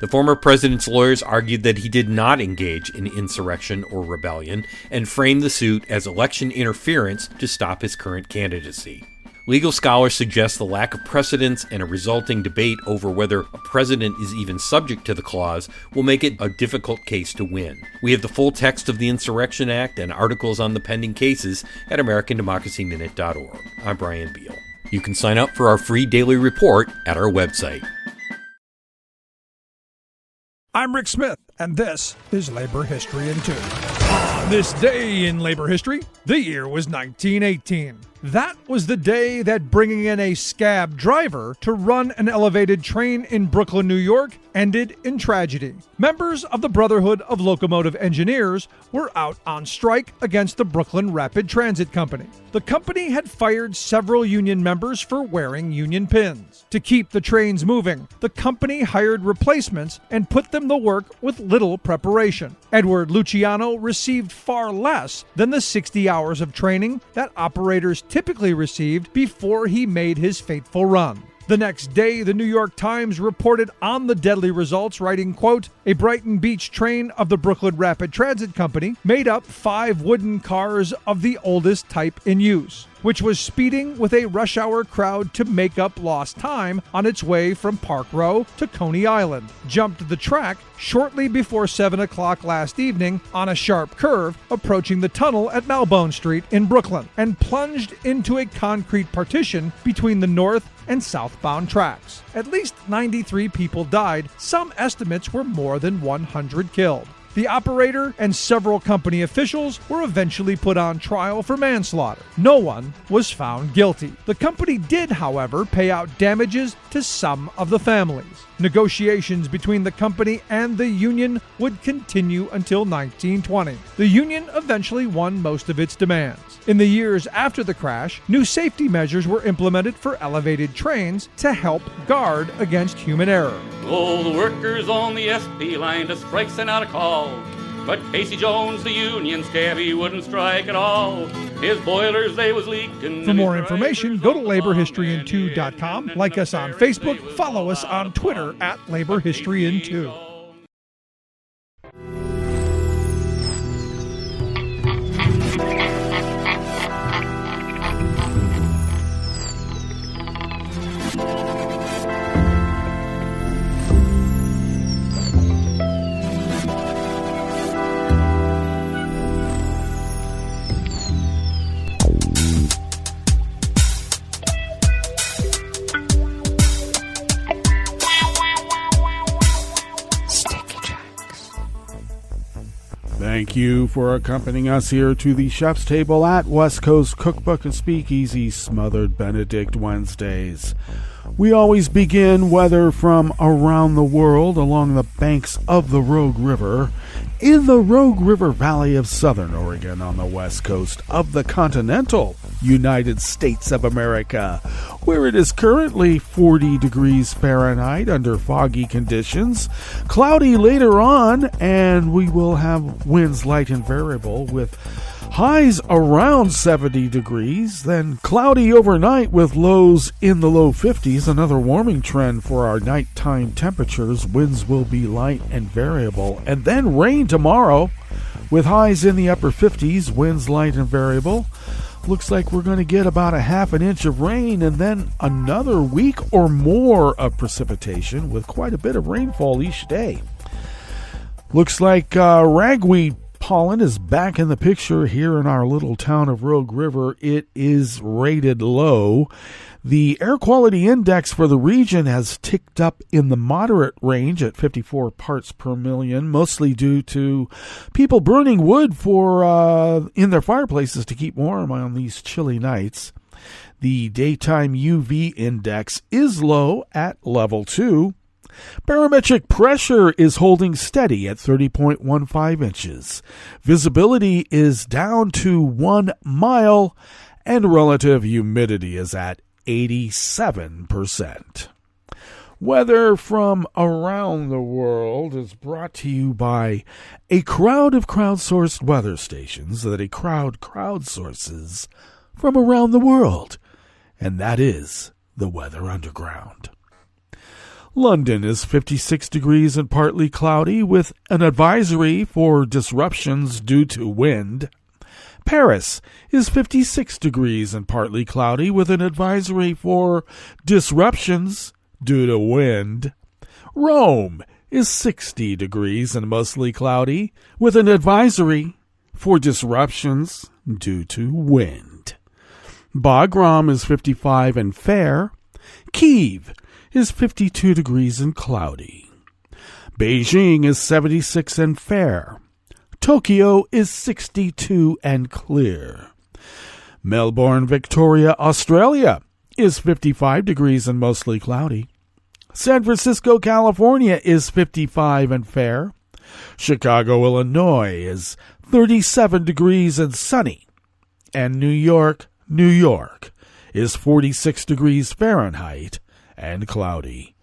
The former president's lawyers argued that he did not engage in insurrection or rebellion and framed the suit as election interference to stop his current candidacy. Legal scholars suggest the lack of precedents and a resulting debate over whether a president is even subject to the clause will make it a difficult case to win. We have the full text of the Insurrection Act and articles on the pending cases at AmericanDemocracyMinute.org. I'm Brian Beal. You can sign up for our free daily report at our website. I'm Rick Smith, and this is Labor History in 2. On this day in labor history, the year was 1918. That was the day that bringing in a scab driver to run an elevated train in Brooklyn, New York, ended in tragedy. Members of the Brotherhood of Locomotive Engineers were out on strike against the Brooklyn Rapid Transit Company. The company had fired several union members for wearing union pins. To keep the trains moving, the company hired replacements and put them to work with little preparation. Edward Luciano received far less than the 60 hours of training that operators typically received before he made his fateful run. The next day, the New York Times reported on the deadly results, writing, quote, "A Brighton Beach train of the Brooklyn Rapid Transit Company made up 5 wooden cars of the oldest type in use, which was speeding with a rush hour crowd to make up lost time on its way from Park Row to Coney Island, jumped the track shortly before 7 o'clock last evening on a sharp curve approaching the tunnel at Malbone Street in Brooklyn, and plunged into a concrete partition between the north and southbound tracks. At least 93 people died. Some estimates were more than 100 killed. The operator and several company officials were eventually put on trial for manslaughter. No one was found guilty. The company did, however, pay out damages to some of the families. Negotiations between the company and the union would continue until 1920. The union eventually won most of its demands. In the years after the crash, new safety measures were implemented for elevated trains to help guard against human error. Oh, the workers on the SP line to strike sent out a call. But Casey Jones, the union scab, he wouldn't strike at all. His boilers, they was leaking. For more information, go to laborhistoryin2.com, like us on Facebook, follow us on Twitter at laborhistoryin2. Thank you for accompanying us here to the Chef's Table at West Coast Cookbook and Speakeasy Smothered Benedict Wednesdays. We always begin, whether from around the world, along the banks of the Rogue River, in the Rogue River Valley of Southern Oregon on the west coast of the continental United States of America, where it is currently 40 degrees Fahrenheit under foggy conditions, cloudy later on, and we will have winds light and variable with highs around 70 degrees, then cloudy overnight with lows in the low 50s, another warming trend for our nighttime temperatures. Winds will be light and variable, and then rain tomorrow with highs in the upper 50s, winds light and variable. Looks like we're going to get about a half an inch of rain and then another week or more of precipitation with quite a bit of rainfall each day. Looks like ragweed pollen is back in the picture here in our little town of Rogue River. It is rated low. The air quality index for the region has ticked up in the moderate range at 54 parts per million, mostly due to people burning wood for in their fireplaces to keep warm on these chilly nights. The daytime UV index is low at level 2. Barometric pressure is holding steady at 30.15 inches. Visibility is down to 1 mile, and relative humidity is at 87%. Weather from around the world is brought to you by a crowd of crowdsourced weather stations that a crowd crowdsources from around the world, and that is the Weather Underground. London is 56 degrees and partly cloudy with an advisory for disruptions due to wind. Paris is 56 degrees and partly cloudy with an advisory for disruptions due to wind. Rome is 60 degrees and mostly cloudy with an advisory for disruptions due to wind. Bagram is 55 and fair. Kyiv is 52 degrees and cloudy. Beijing is 76 and fair. Tokyo is 62 and clear. Melbourne, Victoria, Australia is 55 degrees and mostly cloudy. San Francisco, California is 55 and fair. Chicago, Illinois is 37 degrees and sunny. And New York, New York is 46 degrees Fahrenheit and cloudy.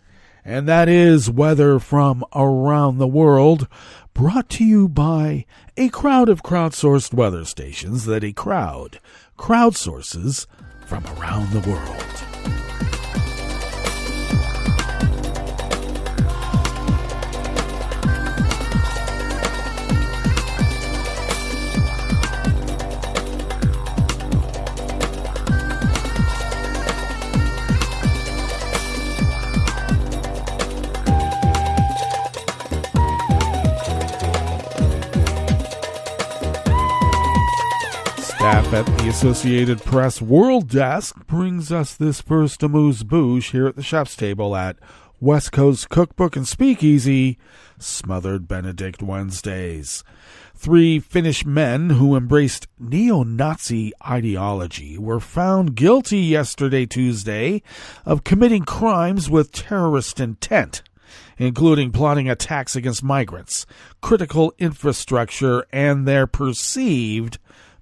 And that is weather from around the world, brought to you by a crowd of crowdsourced weather stations that a crowd crowdsources from around the world. Staff at the Associated Press World Desk brings us this first amuse-bouche here at the Chef's Table at West Coast Cookbook and Speakeasy, Smothered Benedict Wednesdays. 3 Finnish men who embraced neo-Nazi ideology were found guilty yesterday, Tuesday, of committing crimes with terrorist intent, including plotting attacks against migrants, critical infrastructure, and their perceived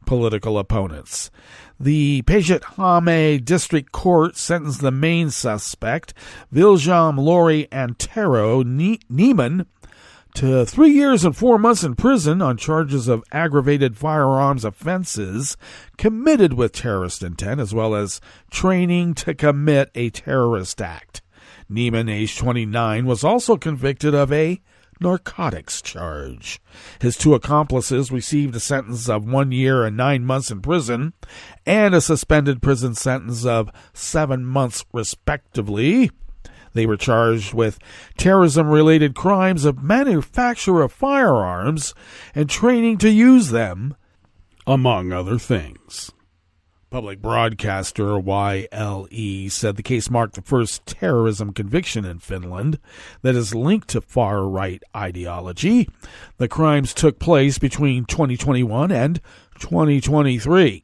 political opponents. The Päijät-Häme District Court sentenced the main suspect, Viljam Lori Antero Nieman, to 3 years and 4 months in prison on charges of aggravated firearms offenses committed with terrorist intent, as well as training to commit a terrorist act. Nieman, aged 29, was also convicted of a narcotics charge. His 2 accomplices received a sentence of 1 year and 9 months in prison and a suspended prison sentence of 7 months, respectively. They were charged with terrorism-related crimes of manufacture of firearms and training to use them, among other things. Public broadcaster YLE said the case marked the first terrorism conviction in Finland that is linked to far-right ideology. The crimes took place between 2021 and 2023.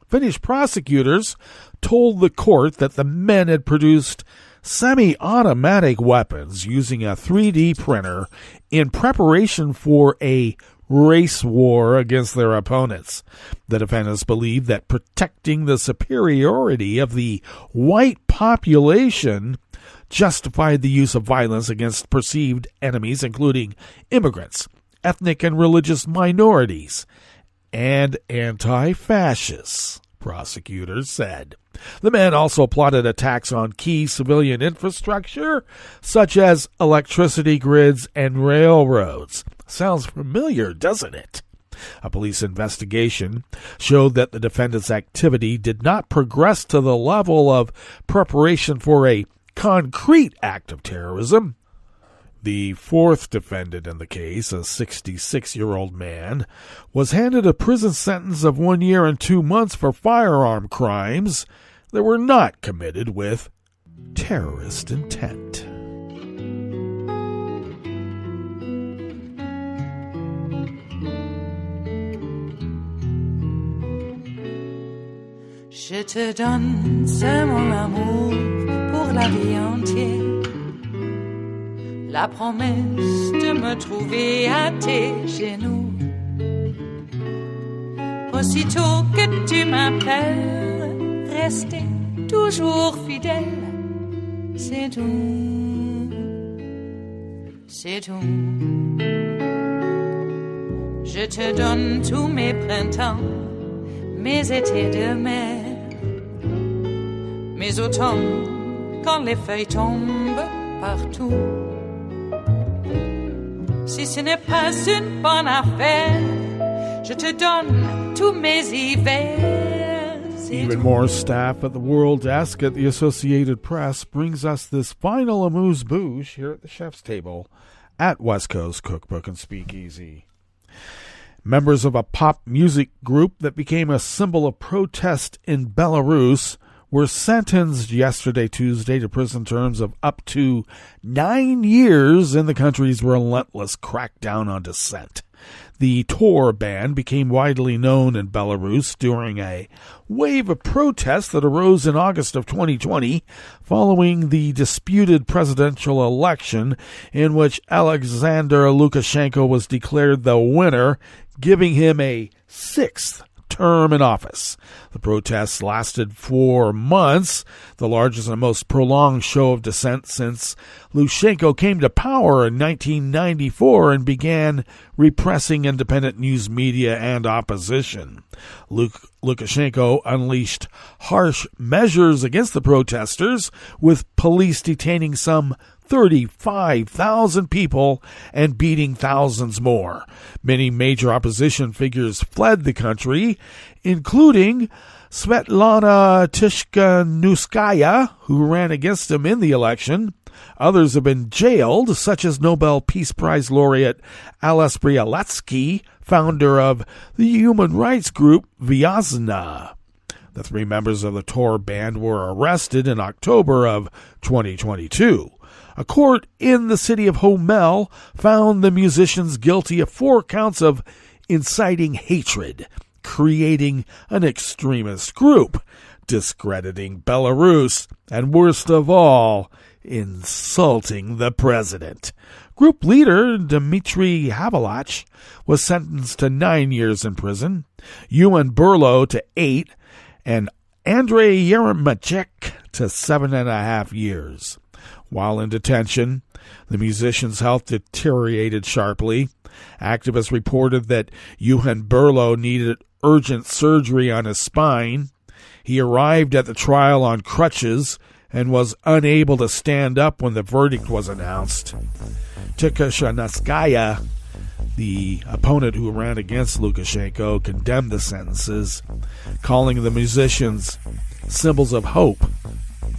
Finnish prosecutors told the court that the men had produced semi-automatic weapons using a 3D printer in preparation for a race war against their opponents. The defendants believed that protecting the superiority of the white population justified the use of violence against perceived enemies, including immigrants, ethnic and religious minorities, and anti-fascists, prosecutors said. The men also plotted attacks on key civilian infrastructure, such as electricity grids and railroads. Sounds familiar, doesn't it? A police investigation showed that the defendant's activity did not progress to the level of preparation for a concrete act of terrorism. The 4th defendant in the case, a 66-year-old man, was handed a prison sentence of 1 year and 2 months for firearm crimes that were not committed with terrorist intent. Je te donne ce mon amour pour la vie entière. La promesse de me trouver à tes genoux. Aussitôt que tu m'appelles, rester toujours fidèle. C'est tout, c'est tout. Je te donne tous mes printemps, mes étés de mer. Mes automnes, quand les feuilles tombent partout. Si ce n'est pas une bonne affaire, je te donne tous mes hivers. Even more staff at the World Desk at the Associated Press brings us this final amuse-bouche here at the chef's table at West Coast Cookbook and Speakeasy. Members of a pop music group that became a symbol of protest in Belarus were sentenced yesterday, Tuesday, to prison terms of up to 9 years in the country's relentless crackdown on dissent. The Tor band became widely known in Belarus during a wave of protests that arose in August of 2020 following the disputed presidential election in which Alexander Lukashenko was declared the winner, giving him a 6th term in office. The protests lasted 4 months, the largest and most prolonged show of dissent since Lukashenko came to power in 1994 and repressing independent news media and opposition. Lukashenko unleashed harsh measures against the protesters, with police detaining some 35,000 people and beating thousands more. Many major opposition figures fled the country, including Svetlana Tikhanovskaya, who ran against him in the election. Others have been jailed, such as Nobel Peace Prize laureate Ales Bialiatski, founder of the human rights group Vyazna. The 3 members of the tour band were arrested in October of 2022. A court in the city of Homel found the musicians guilty of 4 counts of inciting hatred, creating an extremist group, discrediting Belarus, and worst of all, insulting the president. Group leader Dmitry Havelach was sentenced to 9 years in prison, Ewan Burlow to 8, and Andrei Yeremachek to 7.5 years. While in detention, the musician's health deteriorated sharply. Activists reported that Ewan Burlow needed urgent surgery on his spine. He arrived at the trial on crutches and was unable to stand up when the verdict was announced. Tikhonovskaya, the opponent who ran against Lukashenko, condemned the sentences, calling the musicians symbols of hope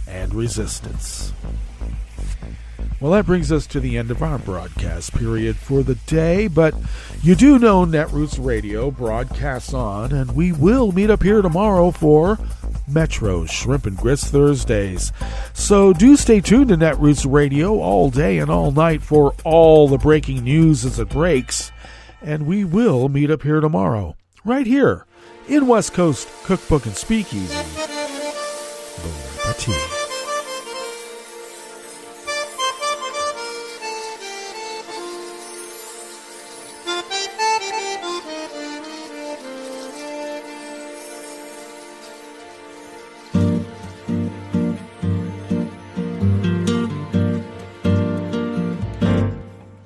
and resistance. Well, that brings us to the end of our broadcast period for the day, but you do know Netroots Radio broadcasts on, and we will meet up here tomorrow for Metro's Shrimp and Grits Thursdays. So do stay tuned to Netroots Radio all day and all night for all the breaking news as it breaks, and we will meet up here tomorrow, right here in West Coast Cookbook and Speakeasy. Bon appetit.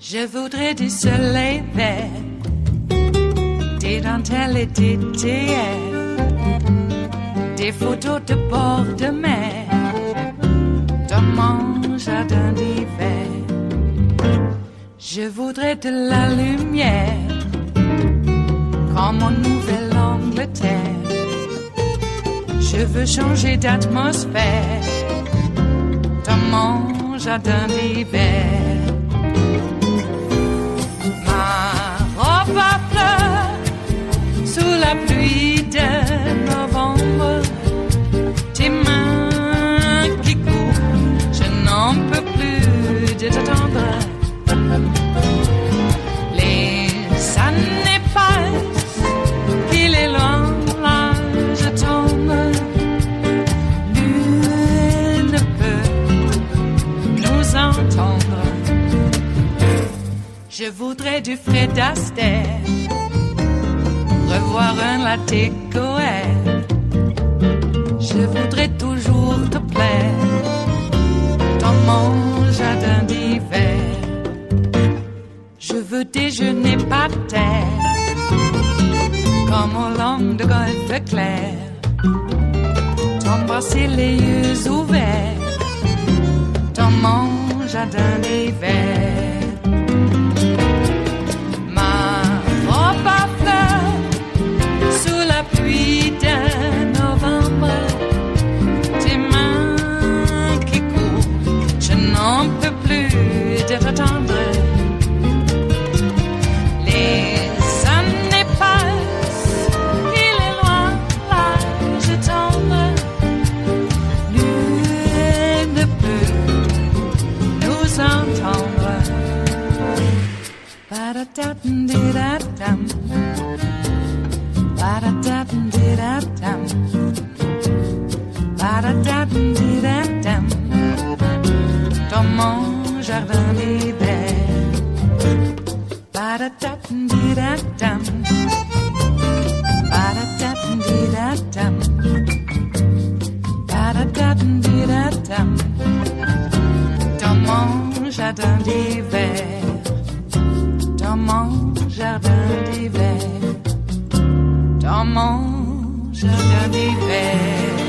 Je voudrais du soleil vert, des dentelles et des théières, des photos de bord de mer, dans mon jardin d'hiver. Je voudrais de la lumière, comme en Nouvelle-Angleterre. Je veux changer d'atmosphère, dans mon jardin d'hiver. À fleurs sous la pluie de novembre, tes mains qui courent, je n'en peux plus de t'attendre. Les années passent, qu'il est loin, là je tombe. Nul ne peut nous entendre. Je voudrais du Fred Astaire, revoir un latte Goël. Je voudrais toujours te plaire dans mon jardin d'hiver. Je veux déjeuner par terre, comme au long de golfe clair. T'embrasser les yeux ouverts dans mon jardin d'hiver. Pluie de novembre, tes mains qui courent, je n'en peux plus de t'attendre. Les années passent, il est loin, là je tombe. Nul ne peut nous entendre. Ba-da-da-dum-di-da-dum. Ba-da-da-dum-di-da-dum. Ba-da-da-dum-di-da-dum. Dans mon jardin d'hiver. Ba-da-da-dum-di-da-dum. Ba-da-da-dum-di-da-dum. Ba-da-da-dum-di-da-dum. Dans mon jardin d'hiver. Dans mon jardin d'hiver. Dans mon jardin d'hiver.